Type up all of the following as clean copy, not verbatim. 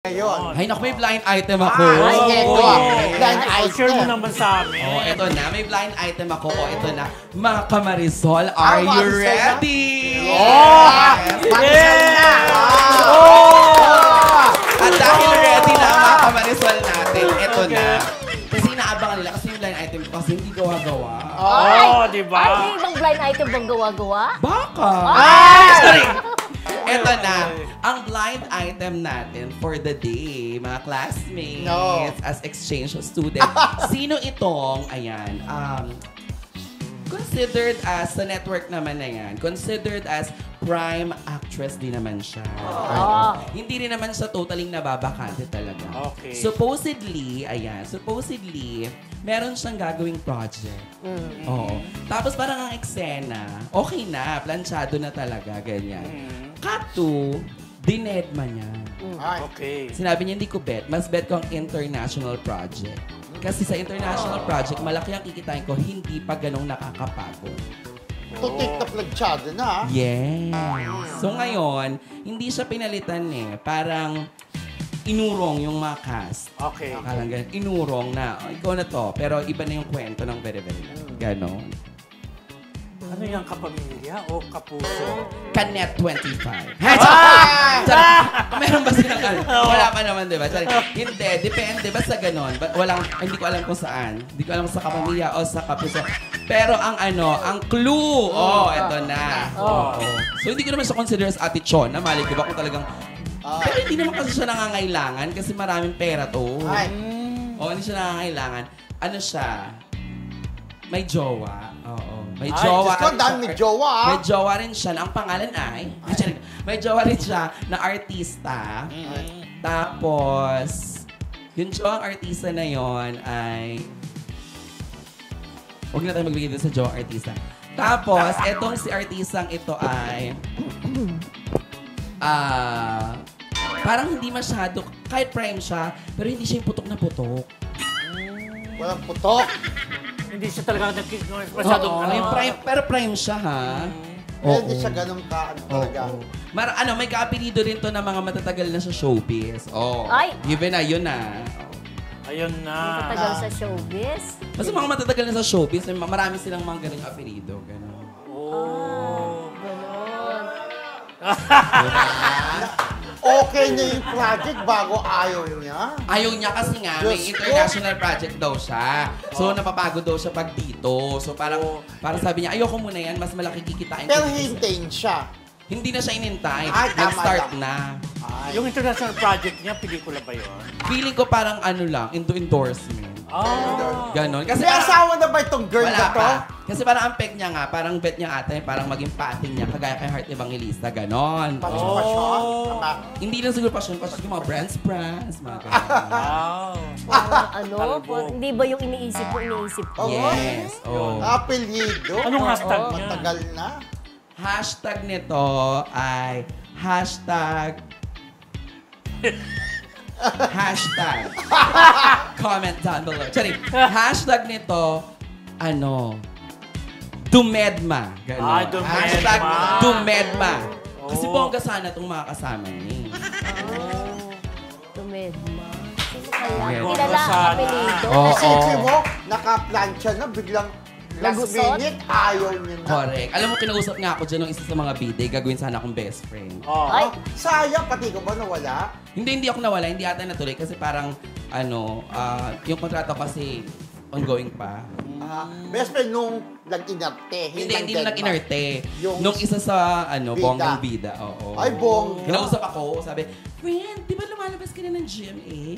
Ngayon. Ay, naku, may blind item ako. Ay, eto. Blind item. Share mo naman sa amin. Oh, eto na. May blind item ako. Oh, eto na. Mga Kamarisol, are you ready? Marisol na! At dahil ready na mga Kamarisol natin, eto na. Kasi inaabangan nila kasi yung blind item ko kasi hindi gawa-gawa. Di ba? Ay, may ibang blind item bang gawa-gawa? Baka. Sorry. Eto na, ang blind item natin for the day, mga classmates, as exchange student. Sino itong, ayan, considered as, sa network naman na yan, considered as prime actress din naman siya. Hindi rin naman siya totally nababakante talaga. Okay. Supposedly, meron siyang gagawing project. Oo. Tapos parang ang eksena, okay na, planchado na talaga, ganyan. Cut to, dinedma niya. Okay. Sinabi niya, hindi ko bet. Mas bet ko ang international project. Kasi sa international project, malaki ang kikitain ko, hindi pa ganong nakakapagod. Tutik na planchado na. Yes. So ngayon, hindi siya pinalitan eh. Parang inurong yung mga cast. Okay. Parang ganun. Inurong na, oh, ikaw na to. Pero iba na yung kwento ng very, very ganon. Ano yung kapamilya o kapuso? Canet 25. Meron ba silang ano? Wala pa naman, di ba? Hindi, depende. Basta ganon. Hindi ko alam kung saan. Hindi ko alam kung sa kapamilya o sa kapuso. Pero ang clue, eto na. So, hindi ko naman siya consider as Ate Chon. Mali ko ba kung talagang... Pero hindi naman kasi siya nangangailangan kasi maraming pera to. Hindi siya nangangailangan. Ano siya? May jowa. May jowa. May jowa. May jowa rin siya. Ang pangalan ay... May jowa rin siya na artista. Tapos, yung jowang artista na yon ay... Huwag na tayo magbigay dito sa jowang artista. Tapos, etong si artistang ito ay... parang hindi masyado... Kahit prime siya, pero hindi siya yung putok na putok. Walang putok. Hindi siya talaga masyadong pero prime siya, ha? Hindi siya ganun ka, talaga. May kaapelido rin to na mga matatagal na sa showbiz. Ay! Given na, yun na. Ayun na. Matagal sa showbiz. Basta mga matatagal na sa showbiz, marami silang mga ganung apelido. Ganon. Ganon. Okay na yung project bago ayaw niya. Ayaw niya kasi nga, may international project daw siya. So, napapagod daw siya pag dito. So, parang sabi niya, ayoko muna yan, mas malaki kikitain. Pero hintayin siya. Hindi na siya inintay. Ay, tama Nag-start lang. na. Yung international project niya, pelikula ba yun? Feeling ko parang endorsement. Ganon. Kasi May asawa na ba itong girl na to? Pa. Kasi parang ang peg niya nga, parang bet niya ata, parang maging pating niya, kagaya kay Heart Evangelista, ganon. Pasyon. Hindi lang siguro pasyon yung mga brands, mga ganon. Hindi ba yung iniisip ko? Yes. Apelido. Anong hashtag niya? Matagal na. Hashtag nito ay hashtag comment down below. Sorry. Hashtag nito, Dumedma. Ganon. Dumedma. Hashtag Dumedma. Kasi bongga sana itong mga kasama niya. Dumedma. Sino kaya? Dumedma. Kilala ang apelido. Kasi mo, naka-plancha na, biglang last Nagusot? minute, ayaw niya na. Correct. Alam mo, kinausap nga ako dyan ng isa sa mga bide, gagawin sana akong best friend. Ay! Sayang, pati ko ba nawala? Hindi ako nawala, hindi ata natuloy kasi parang, yung kontrata kasi ongoing pa. Best friend nung nag-inarte. Hindi na nag-inerte. Yung Nung isa sa, bida. bonggang bida. Oo. Ay, bongga. Kinausap ako, sabi, friend, di ba lumalabas ka na ng GMA?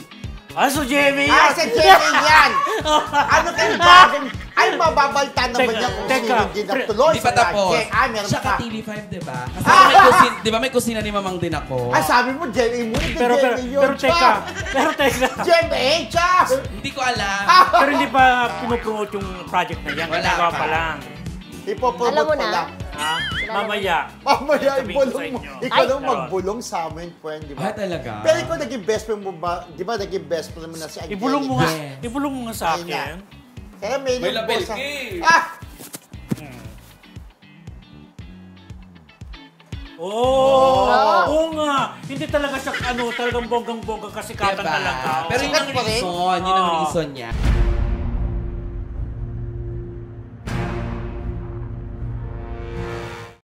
So Jamie yan! Si Jenny yan! Ano kayo bagong... Ay, mababalta naman niya kung sino din natuloy Di pa tapos. meron Siya ka pa. TV5, di ba? Kasi di ba may kusina ni Mamang din ako? Ay, sabi mo, Jenny mo, hindi Jenny yun. teka. Jenny, cha! Hindi ko alam. Pero hindi pa pinupromote yung project na yan. Wala Ginagawa pa. pa lang. Ipopromote Alam mo pa na. lang. Mamaya. Mamaya, Sabihin ko sa ibulong mo. inyo. Ikaw lang Ay, magbulong sa amin, friend, di ba? Talaga? Pero ikaw naging best friend mo ba? Di ba naging best friend mo na si Angelica? Ibulong mo nga. Yes. Ibulong mo nga sa Ayun na. akin. Kaya may label nagbosa- ka eh. Oo nga. Hindi talaga siya, talagang bonggang-bonggang kasikatan Diba? talaga. Pero yun ang Sikat pa rin? reason. Yun ang Oo. reason niya.